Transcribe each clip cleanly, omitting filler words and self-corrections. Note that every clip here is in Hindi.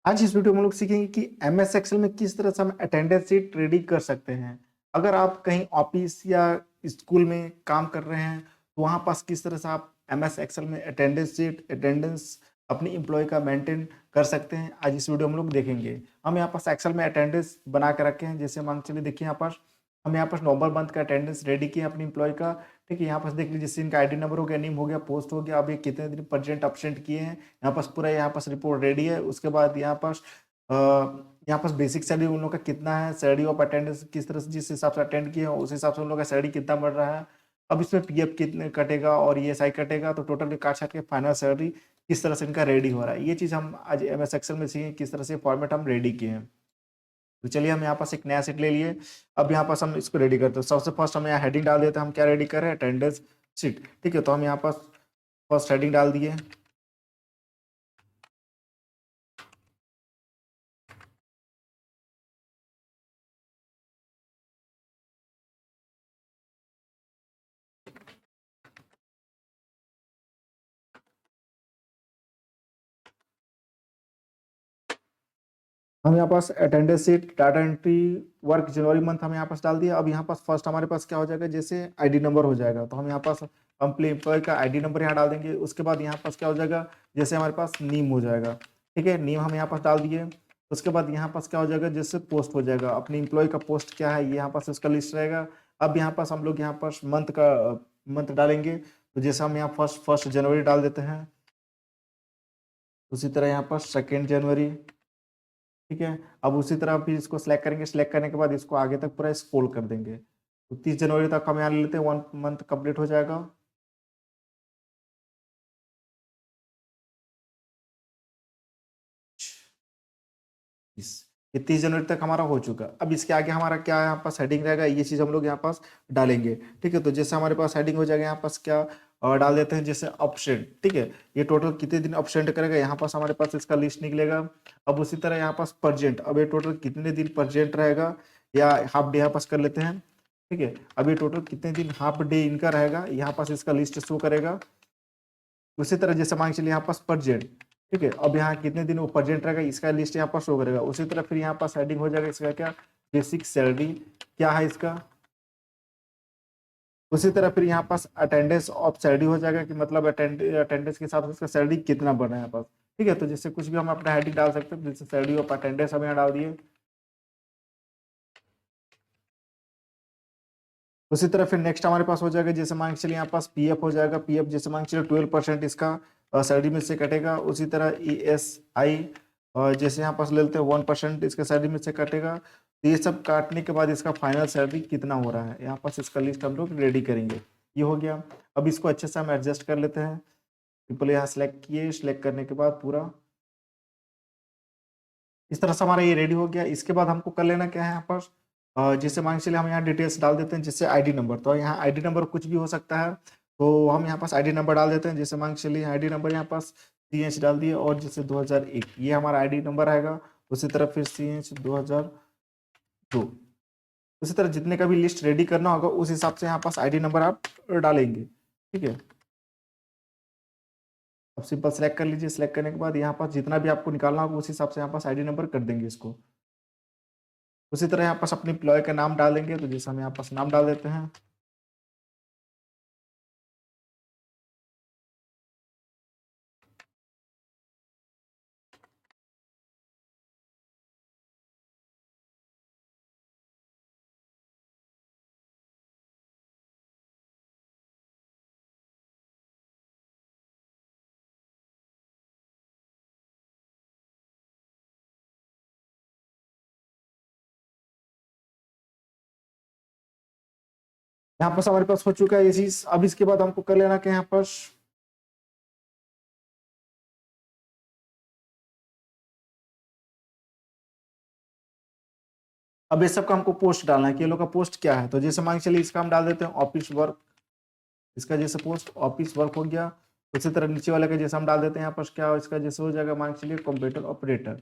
आज इस वीडियो में हम लोग सीखेंगे कि एमएस एक्सेल में किस तरह से हम अटेंडेंस शीट रेडी कर सकते हैं। अगर आप कहीं ऑफिस या स्कूल में काम कर रहे हैं, तो वहाँ पास किस तरह से आप एमएस एक्सेल में अटेंडेंस शीट, अटेंडेंस अपनी एम्प्लॉय का मेंटेन कर सकते हैं। आज इस वीडियो में हम लोग देखेंगे। हम यहाँ पास एक्सेल में अटेंडेंस बना के रखे हैं। जैसे मान के चलिए देखिए यहाँ पास हम यहाँ पास नवंबर मंथ का अटेंडेंस रेडी किए अपनी एम्प्लॉय का। ठीक है, यहाँ पास देख लीजिए जैसे इनका आईडी नंबर हो गया, नेम हो गया, पोस्ट हो गया, अब ये कितने दिन प्रेजेंट अपसेंट किए हैं। यहाँ पास पूरा यहाँ पास रिपोर्ट रेडी है। उसके बाद यहाँ पास यहाँ पास बेसिक सैलरी उन लोग का कितना है, सैलरी ऑफ अटेंडेंस किस तरह से जिस हिसाब से अटेंड किए हो उस हिसाब से उन लोग का सैलरी कितना बढ़ रहा है। अब इसमें पीएफ कितने कटेगा और ईएसआई कटेगा, तो टोटल काट छाट के फाइनल सैलरी किस तरह से इनका रेडी हो रहा है, ये चीज़ हम आज एमएस एक्सेल में सीखें किस तरह से फॉर्मेट हम रेडी किए हैं। तो चलिए हम यहाँ पास एक नया सीट ले लिए। अब यहाँ पास हम इसको रेडी करते हैं। सबसे फर्स्ट हम यहाँ हेडिंग डाल देते हैं, हम क्या रेडी कर रहे हैं, अटेंडेंस शीट। ठीक है, तो हम यहाँ पास फर्स्ट हेडिंग डाल दिए। हम यहाँ पास attendance sheet data entry work जनवरी मंथ हम यहाँ पास डाल दिया। अब यहाँ पास फर्स्ट हमारे पास क्या हो जाएगा, जैसे आईडी नंबर हो जाएगा, तो हम यहाँ पास कंपनी एम्प्लॉय का आईडी नंबर यहाँ डाल देंगे। उसके बाद यहाँ पास क्या हो जाएगा, जैसे हमारे पास नीम हो जाएगा। ठीक है, नीम हम यहाँ पास डाल दिए। उसके बाद यहाँ पास क्या हो जाएगा, जैसे पोस्ट हो जाएगा, अपनी एम्प्लॉय का पोस्ट क्या है ये यहाँ पास उसका लिस्ट रहेगा। अब यहाँ पास हम लोग यहाँ पास मंथ का मंथ डालेंगे। तो जैसे हम यहाँ फर्स्ट फर्स्ट जनवरी डाल देते हैं, उसी तरह यहाँ पर सेकेंड जनवरी। ठीक है, अब उसी तरह फिर इसको सिलेक्ट करेंगे। सिलेक्ट करने के बाद इसको आगे तक पूरा स्क्रॉल कर देंगे। तो 30 जनवरी तक हम यहाँ ले लेते हैं, 1 मंथ कंप्लीट हो जाएगा। इस ये 30 जनवरी तक हमारा हो चुका। अब इसके आगे हमारा क्या यहाँ पास हेडिंग रहेगा, ये चीज हम लोग यहाँ पास डालेंगे। ठीक है, तो जैसे हमारे पास हेडिंग हो जाएगा यहाँ पास क्या डाल देते हैं, जैसे अपसेंट। ठीक है, ये टोटल कितने दिन अपसेंट करेगा, यहाँ पास हमारे पास इसका लिस्ट निकलेगा। अब उसी तरह यहाँ पास परजेंट, अब ये टोटल कितने दिन परजेंट रहेगा, या हाफ डे यहाँ पास कर लेते हैं। ठीक है, अब ये टोटल कितने दिन हाफ डे इनका रहेगा, यहाँ पास इसका लिस्ट शो करेगा। उसी तरह जैसे मान के चलिए यहाँ पास परजेंट। ठीक है, अब यहाँ कितने दिन वो परजेंट रहेगा इसका लिस्ट यहाँ पर शो करेगा। उसी तरह फिर यहाँ पास हेडिंग हो जाएगा इसका क्या, बेसिक सैलरी क्या है इसका। उसी तरह फिर यहाँ पास अटेंडेंस ऑफ सैलरी हो जाएगा, कि मतलब अटेंडेंस के हिसाब से इसका सैलरी कितना बना है यहाँ पास। ठीक है, तो जैसे कुछ भी हम अपना हेडिंग डाल सकते हैं, जैसे सैलरी ऑफ अटेंडेंस हम यहाँ डाल दिए। उसी तरह फिर नेक्स्ट हमारे पास हो जाएगा, जैसे मान के चलिए यहाँ पास पीएफ हो जाएगा। पीएफ जैसे मान के चलिए 12% इसका सैलरी में से कटेगा। उसी तरह ईएसआई जैसे यहाँ पास ले लेते हैं 1% इसका सैलरी में से कटेगा। तो ये सब काटने के बाद इसका फाइनल सैलरी कितना हो रहा है, यहाँ पास इसका लिस्ट हम लोग रेडी करेंगे। ये हो गया। अब इसको अच्छे से हम एडजस्ट कर लेते हैं। सिंपल यहाँ सेलेक्ट किए, सिलेक्ट करने के बाद पूरा इस तरह से हमारा ये रेडी हो गया। इसके बाद हमको कर लेना क्या है, यहाँ पर जैसे मान के चलिए हम यहाँ डिटेल्स डाल देते हैं, जैसे आईडी नंबर। तो यहाँ आईडी नंबर कुछ भी हो सकता है, तो हम यहाँ पास आईडी नंबर डाल देते हैं। जैसे मान के चलिए आईडी नंबर यहाँ पास CH डाल दिए, और जैसे 2001 ये हमारा आईडी नंबर आएगा। उसी तरह फिर CH 2002। उसी तरह जितने का भी लिस्ट रेडी करना होगा उस हिसाब से यहाँ पास आईडी नंबर आप डालेंगे। ठीक है, अब सिंपल सेलेक्ट कर लीजिए। सेलेक्ट करने के बाद यहाँ पास जितना भी आपको निकालना होगा उस हिसाब से यहाँ पास आईडी नंबर कर देंगे इसको। उसी तरह यहाँ पास अपने एम्प्लॉय का नाम डालेंगे, तो जैसे हम यहाँ पास नाम डाल देते हैं। यहाँ पास हमारे पास हो चुका है ये चीज। अब इसके बाद हमको कर लेना कि यहाँ पास अब ये सब का हमको पोस्ट डालना है कि ये लोग का पोस्ट क्या है। तो जैसे मान के चलिए इसका हम डाल देते हैं ऑफिस वर्क। इसका जैसे पोस्ट ऑफिस वर्क हो गया। उसी तरह नीचे वाले का जैसे हम डाल देते हैं यहाँ पास क्या इसका जैसे हो जाएगा, मान के चलिए कंप्यूटर ऑपरेटर।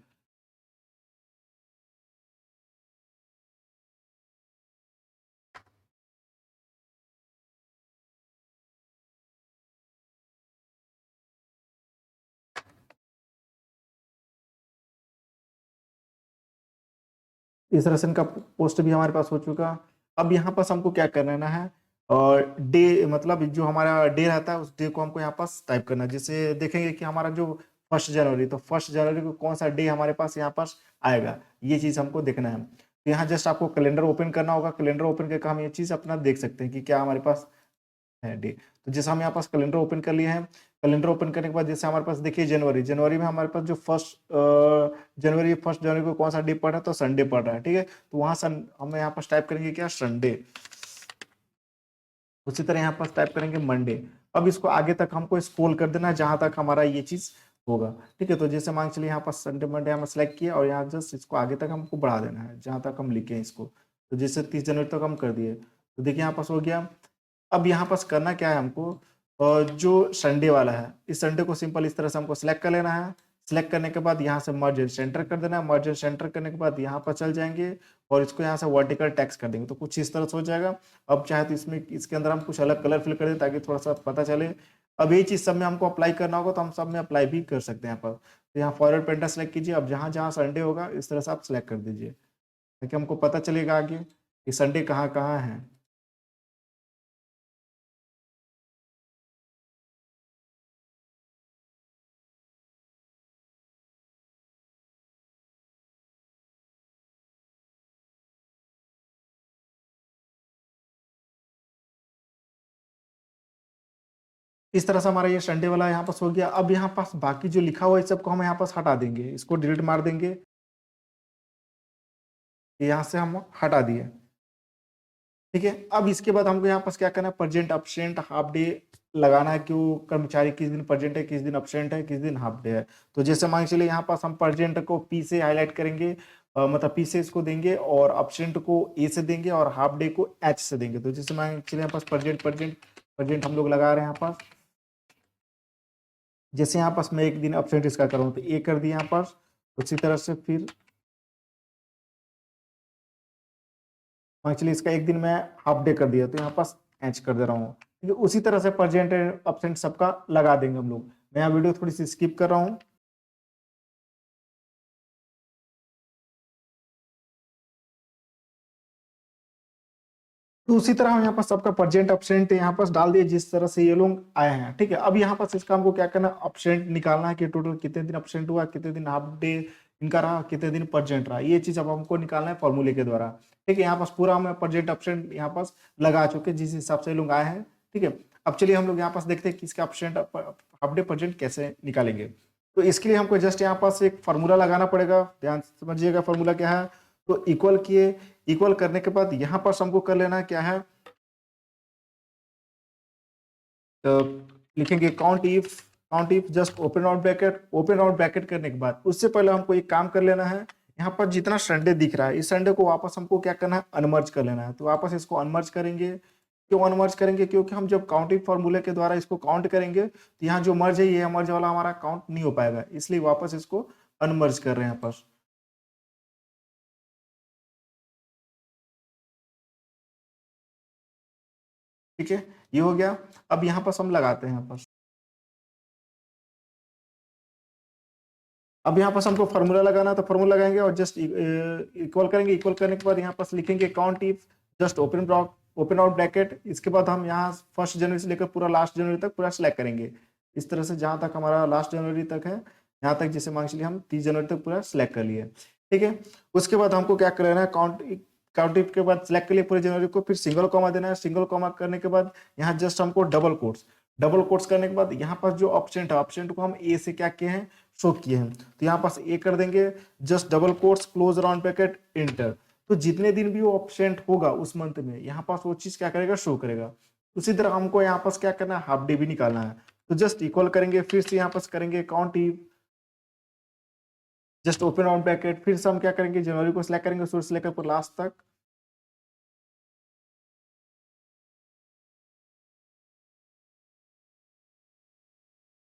इस तरह से इनका पोस्ट भी हमारे पास हो चुका। अब यहाँ पास हमको क्या करना है, और डे मतलब जो हमारा डे रहता है उस डे को हमको यहाँ पास टाइप करना है। जैसे देखेंगे कि हमारा जो 1 जनवरी, तो 1 जनवरी को कौन सा डे हमारे पास यहाँ पास आएगा, ये चीज हमको देखना है। तो यहाँ जस्ट आपको कैलेंडर ओपन करना होगा। कैलेंडर ओपन करके हम ये चीज अपना देख सकते हैं कि क्या हमारे पास है डे। तो जैसे हम यहाँ पास कैलेंडर ओपन कर लिए हैं, कैलेंडर ओपन करने के बाद जैसे हमारे पास देखिए जनवरी, जनवरी में हमारे पास जो जनवरी 1 जनवरी को कौन सा डे पड़ रहा है, तो संडे पड़ रहा है, ठीक है। तो वहां हम यहाँ पास टाइप करेंगे क्या, संडे। उसी तरह यहाँ पास टाइप करेंगे मंडे। अब इसको आगे तक हमको स्क्रॉल कर देना है जहां तक हमारा ये चीज होगा, ठीक है। तो जैसे मान चलिए यहाँ पास संडे मंडे हम सेलेक्ट किया, और यहाँ जस्ट इसको आगे तक हमको बढ़ा देना है जहां तक हम लिखे हैं इसको। तो जैसे 30 जनवरी तक हम कर दिए, तो देखिए यहाँ पास हो गया। अब यहाँ पास करना क्या है हमको, जो संडे वाला है, इस संडे को सिंपल इस तरह से हमको सिलेक्ट कर लेना है। सिलेक्ट करने के बाद यहाँ से मर्ज एंड सेंटर कर देना है। मर्ज एंड सेंटर करने के बाद यहाँ पर चल जाएंगे और इसको यहाँ से वर्टिकल टेक्स्ट कर देंगे, तो कुछ इस तरह से हो जाएगा। अब चाहे तो इसमें इसके अंदर हम कुछ अलग कलर फिल कर दें ताकि थोड़ा सा पता चले। अब ये चीज सब में हमको अप्लाई करना होगा, तो हम सब में अप्लाई भी कर सकते हैं यहाँ पर। तो यहाँ फॉरवर्ड पेंटर सेलेक्ट कीजिए। अब जहाँ जहाँ संडे होगा इस तरह से आप सिलेक्ट कर दीजिए ताकि हमको पता चलेगा आगे कि संडे कहाँ कहाँ है। इस तरह से हमारा ये संडे वाला यहाँ पास हो गया। अब यहाँ पास बाकी जो लिखा हुआ है इस सबको हम यहाँ पास हटा देंगे, इसको डिलीट मार देंगे। यहाँ से हम हटा दिए, ठीक है। अब इसके बाद हमको यहाँ पास क्या करना है, प्रेजेंट अब्सेंट हाफ डे लगाना है कि वो कर्मचारी किस दिन प्रेजेंट है, किस दिन अब्सेंट है, किस दिन हाफ डे है। तो जैसे मान चलिए यहाँ पास हम प्रेजेंट को पी से हाईलाइट करेंगे, मतलब पी से इसको देंगे, और अब्सेंट को ए से देंगे, और हाफ डे को एच से देंगे। तो जैसे मान चलिए यहाँ पास प्रेजेंट प्रेजेंट प्रेजेंट हम लोग लगा रहे हैं यहाँ पास। जैसे यहाँ पास मैं एक दिन अब्सेंट इसका करूँ तो ए कर दिया यहाँ पास। उसी तरह से फिर एक्चुअली इसका एक दिन मैं हाफ डे कर दिया तो यहाँ पास एच कर दे रहा हूँ, ठीक है। उसी तरह से प्रेजेंट अब्सेंट सबका लगा देंगे हम लोग। मैं यहाँ वीडियो थोड़ी सी स्किप कर रहा हूँ। तो उसी तरह हम यहाँ पर सबका प्रेजेंट अब्सेंट यहाँ पर डाल दिए जिस तरह से ये लोग आए हैं, ठीक है। अब यहाँ पर इसका हमको क्या करना है, अब्सेंट निकालना है कि टोटल कितने दिन अब्सेंट हुआ, कितने दिन हाफ डे इनका रहा, कितने दिन प्रेजेंट रहा। ये चीज अब हमको निकालना है फॉर्मूले के द्वारा, ठीक है। यहाँ पास पूरा हम प्रेजेंट अब्सेंट यहाँ पास लगा चुके जिस हिसाब से लोग आए हैं, ठीक है। अब चलिए हम लोग यहाँ पास देखते हैं कि इसका अब्सेंट हाफ डे प्रेजेंट कैसे निकालेंगे। तो इसके लिए हमको जस्ट यहाँ पास एक फार्मूला लगाना पड़ेगा, ध्यान से समझिएगा फार्मूला क्या है। तो इक्वल किए, इक्वल करने के बाद यहाँ पर हमको कर लेना है क्या है, तो लिखेंगे count if just open out bracket. Open out bracket करने के बाद उससे पहले हमको एक काम कर लेना है, यहाँ पर जितना संडे दिख रहा है इस संडे को वापस हमको क्या करना है, अनमर्ज कर लेना है। तो वापस इसको अनमर्ज करेंगे। क्यों अनमर्ज करेंगे, क्योंकि हम जब काउंटिंग फॉर्मूले के द्वारा इसको काउंट करेंगे तो यहाँ जो मर्ज है ये मर्ज वाला हमारा काउंट नहीं हो पाएगा, इसलिए वापस इसको अनमर्ज कर रहे हैं यहाँ पर, ठीक है। ये हो गया। अब यहाँ पर हम लगाते हैं यहाँ पर। अब यहाँ पर हमको फार्मूला लगाना है, तो फार्मूला लगाएंगे और जस्ट इक्वल करेंगे। इक्वल करने के बाद यहाँ पर लिखेंगे count if just open out bracket. इसके बाद हम यहाँ 1 जनवरी से लेकर पूरा लास्ट जनवरी तक पूरा सिलेक्ट करेंगे, इस तरह से जहां तक हमारा लास्ट जनवरी तक है यहाँ तक। जैसे मान चलिए हम 30 जनवरी तक पूरा सिलेक्ट कर लिए, ठीक है। उसके बाद हमको क्या करना है, काउंट इफ के बाद सिलेक्ट कर लिए पूरे जनवरी को, फिर सिंगल कॉमा देना है। सिंगल कॉमा करने के बाद यहाँ जस्ट हमको डबल कोट्स करने के बाद यहाँ पर जो ऑप्शन है, ऑप्शन को हम ए से क्या किए हैं, शो किए हैं। तो यहाँ पास ए कर देंगे, just double quotes close round bracket inter. तो जितने दिन भी वो ऑप्शन होगा उस मंथ में यहाँ पास वो चीज क्या करेगा, शो करेगा। उसी तरह हमको यहाँ पास क्या करना है, हाफ डे भी निकालना है। तो जस्ट इक्वल करेंगे, फिर से यहाँ पास करेंगे count if just open round bracket. फिर से हम क्या करेंगे, जनवरी को सिलेक्ट करेंगे शुरू से लेकर पूरा लास्ट तक।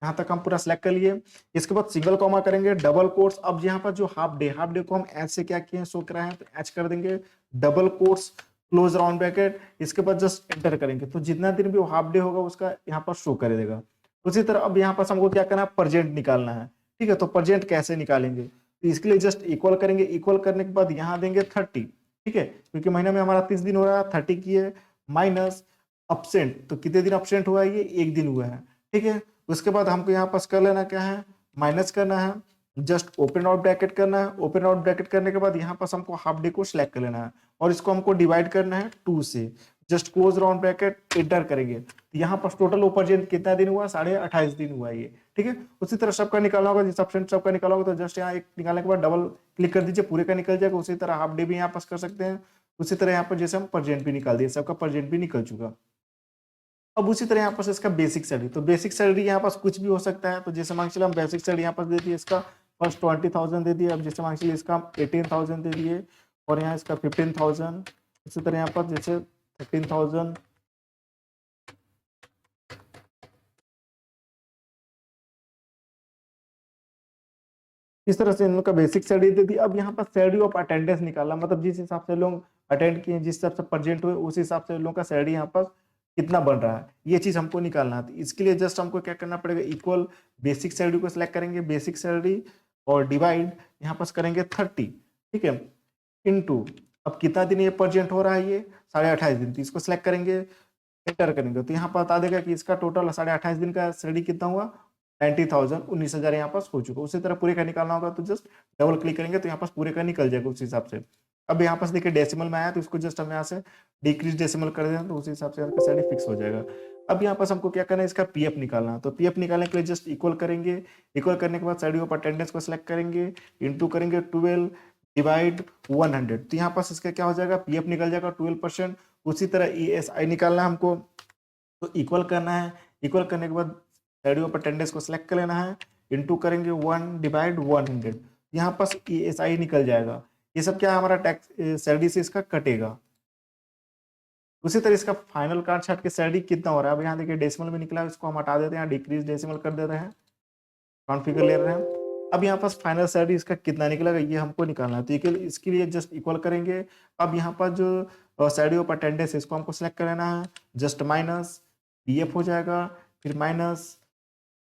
यहाँ तक हम पूरा सिलेक्ट कर लिए। इसके बाद सिंगल कॉमा करेंगे, डबल कोट्स। अब यहाँ पर जो हाफ डे को हम एच से क्या किए हैं, शो कराए हैं, तो एच कर देंगे, double quotes close round bracket. इसके बाद जस्ट एंटर करेंगे, तो जितना दिन भी वो हाफ डे होगा उसका यहाँ पर शो कर देगा। उसी तरह अब यहाँ पर हमको क्या करना है, प्रेजेंट निकालना है, ठीक है। तो प्रेजेंट कैसे निकालेंगे, तो इसके लिए जस्ट इक्वल करेंगे, इक्वल करने के बाद यहाँ देंगे 30, ठीक है, क्योंकि महीने में हमारा 30 दिन हो रहा है, 30 की है माइनस अपसेंट, तो कितने दिन अपसेंट हुआ है, ये 1 दिन हुआ है, ठीक है। उसके बाद हमको यहाँ पास कर लेना क्या है, माइनस करना है, जस्ट ओपन आउट ब्रैकेट करना है, ओपन आउट ब्रैकेट करने के बाद यहाँ पास हमको हाफ डे को सिलेक्ट कर लेना है और इसको हमको डिवाइड करना है 2 से, just close round bracket enter करेंगे, तो यहाँ पर टोटल उपार्जन कितना दिन हुआ, 28.5 दिन हुआ ये, ठीक है। उसी तरह सबका निकालना होगा, जिस ऑप्शन सबका निकाला होगा तो जस्ट यहाँ एक निकालने के बाद डबल क्लिक कर दीजिए, पूरे का निकल जाएगा। उसी तरह हाफ डे भी यहाँ पास कर सकते हैं, उसी तरह यहाँ पर जैसे हम परसेंट भी निकाल दिए, सबका परसेंट भी निकल चुका। अब उसी तरह यहाँ पास इसका बेसिक सैलरी, तो बेसिक सैलरी यहाँ पास कुछ भी हो सकता है, तो जैसे मान चलिए हम बेसिक सैलरी यहाँ पास दे दिए, इसका फर्स्ट 20,000 दे दिए, अब जैसे मान चलिए इसका 18,000 दे दिए और यहाँ इसका 15,000, इसी तरह यहाँ पर जैसे 13,000, इस तरह से इन लोग का बेसिक सैलरी दे दी। अब यहाँ पर सैलरी ऑफ अटेंडेंस निकालना, मतलब जिस हिसाब से लोग अटेंड किए, जिस हिसाब से प्रेजेंट हुए, उस हिसाब से लोगों का सैलरी यहाँ पर कितना बन रहा है, ये चीज हमको निकालना है। इसके लिए जस्ट हमको क्या करना पड़ेगा, इक्वल बेसिक सैलरी को सिलेक्ट करेंगे, बेसिक सैलरी और डिवाइड यहाँ पर करेंगे 30, ठीक है, इनटू अब कितना दिन ये प्रेजेंट हो रहा है, ये 28.5 दिन, तो इसको सिलेक्ट करेंगे, एंटर करेंगे, तो यहाँ पर बता देगा कि इसका टोटल 28.5 दिन का सैलरी कितना हुआ, 90,000, 19,000 यहाँ पास हो चुका। उसी तरह पूरे का निकालना होगा तो जस्ट डबल क्लिक करेंगे तो यहाँ पास पूरे का निकल जाएगा उस हिसाब से। अब यहाँ पास देखिए डेसिमल में आया तो इसको जस्ट हम यहाँ से डिक्रीज डेसिमल कर दें तो उसी हिसाब से आपका सैलरी फिक्स हो जाएगा। अब यहाँ पास हमको क्या करना है, इसका पीएफ निकालना है, तो पीएफ निकालने के लिए जस्ट इक्वल करेंगे, इक्वल करने के बाद सैलरी ऑफ अटेंडेंस को सिलेक्ट करेंगे, इंटू करेंगे 12 डिवाइड 100, तो यहाँ पास इसका क्या हो जाएगा, पीएफ निकल जाएगा 12%। उसी तरह ईएसआई निकालना है हमको, तो इक्वल करना है, इक्वल करने के बाद सैलरी ऑफ अटेंडेंस को सिलेक्ट कर लेना है, इंटू करेंगे 1 डिवाइड 100, यहाँ पास ईएसआई निकल जाएगा। ये सब क्या है, हमारा टैक्स सैलरी से इसका कटेगा। उसी तरह इसका फाइनल कार्ड छाट के सैलरी कितना हो रहा है, अब यहाँ देखिए डेसिमल में निकला है, इसको हम हटा देते हैं, डिक्रीज डेसिमल कर देते हैं, कॉन्फिगर ले रहे हैं। अब यहाँ पास फाइनल सैलरी इसका कितना निकलेगा ये हमको निकालना है, तो इसके लिए जस्ट इक्वल करेंगे। अब यहाँ पर जो सैलरी ऑफ अटेंडेंस है इसको हमको सिलेक्ट कर लेना है, जस्ट माइनस पीएफ हो जाएगा, फिर माइनस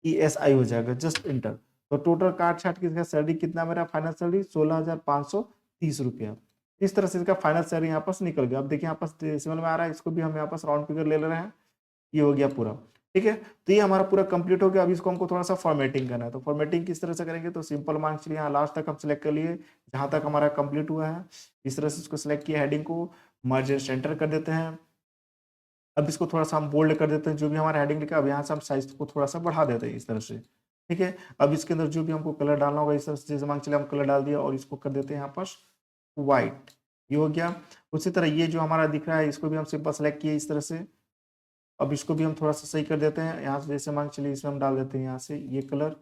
ईएसआई हो जाएगा, जस्ट इंटर। तो टोटल काट छाट की सैलरी कितना मेरा फाइनल सैलरी 16,530 रुपया। इस तरह से इसका फाइनल सैलरी यहाँ पास निकल गया। अब देखिए यहाँ पास डेसिमल में आ रहा है, इसको भी हम यहाँ पास राउंड फिगर ले रहे हैं, ये हो गया पूरा, ठीक है। तो ये हमारा पूरा कंप्लीट हो गया। अब इसको हमको थोड़ा सा फॉर्मेटिंग करना है, तो फॉर्मेटिंग किस तरह से करेंगे, तो सिंपल मान चलिए यहाँ लास्ट तक हम सिलेक्ट कर लिए, जहां तक हमारा कंप्लीट हुआ है, इस तरह से इसको सिलेक्ट किया, हेडिंग को मर्ज सेंटर कर देते हैं। अब इसको थोड़ा सा हम बोल्ड कर देते हैं, जो भी हमारा हेडिंग लिखा है, अब यहाँ से हम साइज को थोड़ा सा बढ़ा देते हैं इस तरह से, ठीक है। अब इसके अंदर जो भी हमको कलर डालना होगा इस तरह से, जैसे मान चलिए हम कलर डाल दिया और इसको कर देते हैं यहाँ पर व्हाइट, ये हो गया। उसी तरह ये जो हमारा दिख रहा है इसको भी हम सिंपल सेलेक्ट किए इस तरह से। अब इसको भी हम थोड़ा सा सही कर देते हैं, यहाँ से जैसे मान चलिए इसमें हम डाल देते हैं यहाँ से ये कलर,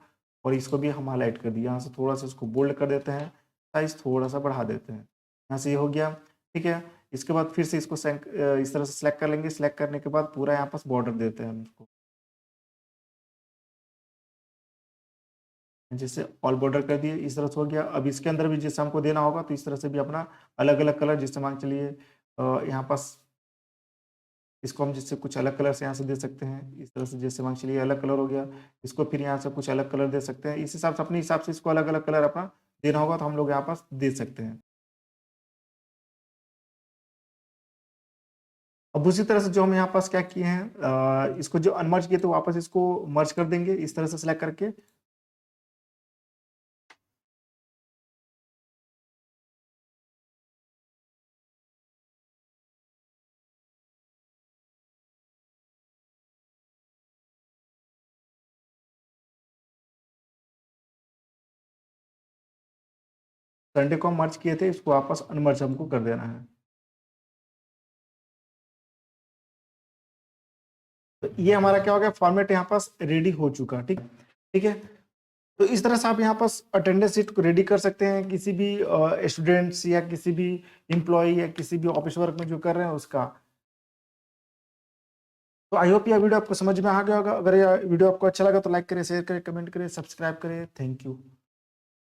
और इसको भी हम हाईलाइट कर दिए, यहाँ से थोड़ा सा इसको बोल्ड कर देते हैं, साइज थोड़ा सा बढ़ा देते हैं, यहाँ से ये हो गया, ठीक है। इसके बाद फिर से इसको इस तरह से सिलेक्ट कर लेंगे, सिलेक्ट करने के बाद पूरा यहाँ पास बॉर्डर देते हैं हम इसको, जैसे ऑल बॉर्डर कर दिए, इस तरह से हो गया। अब इसके अंदर भी जैसे हमको देना होगा तो इस तरह से भी अपना अलग अलग कलर, जैसे मान चलिए यहाँ पास इसको हम जिससे कुछ अलग कलर से यहाँ से दे सकते हैं, इस तरह से जैसे मान चलिए अलग कलर हो गया, इसको फिर यहाँ से कुछ अलग कलर दे सकते हैं, इस हिसाब से अपने हिसाब से इसको अलग अलग कलर अपना देना होगा तो हम लोग यहाँ पास दे सकते हैं। अब उसी तरह से जो हम यहाँ पास क्या किए हैं, इसको जो अनमर्ज किए तो वापस इसको मर्ज कर देंगे इस तरह से सिलेक्ट करके। संडे को हम मर्ज किए थे, इसको वापस अनमर्ज हमको कर देना है। तो ये हमारा क्या हो गया, फॉर्मेट यहाँ पास रेडी हो चुका, ठीक ठीक है। तो इस तरह से आप यहाँ पास अटेंडेंस शीट को रेडी कर सकते हैं किसी भी स्टूडेंट्स या किसी भी एम्प्लॉय या किसी भी ऑफिस वर्क में जो कर रहे हैं उसका। तो आई होप यह वीडियो आपको समझ में आ गया होगा। अगर यह वीडियो आपको अच्छा लगा तो लाइक करें, शेयर करें, कमेंट करें, सब्सक्राइब करें। Thank you.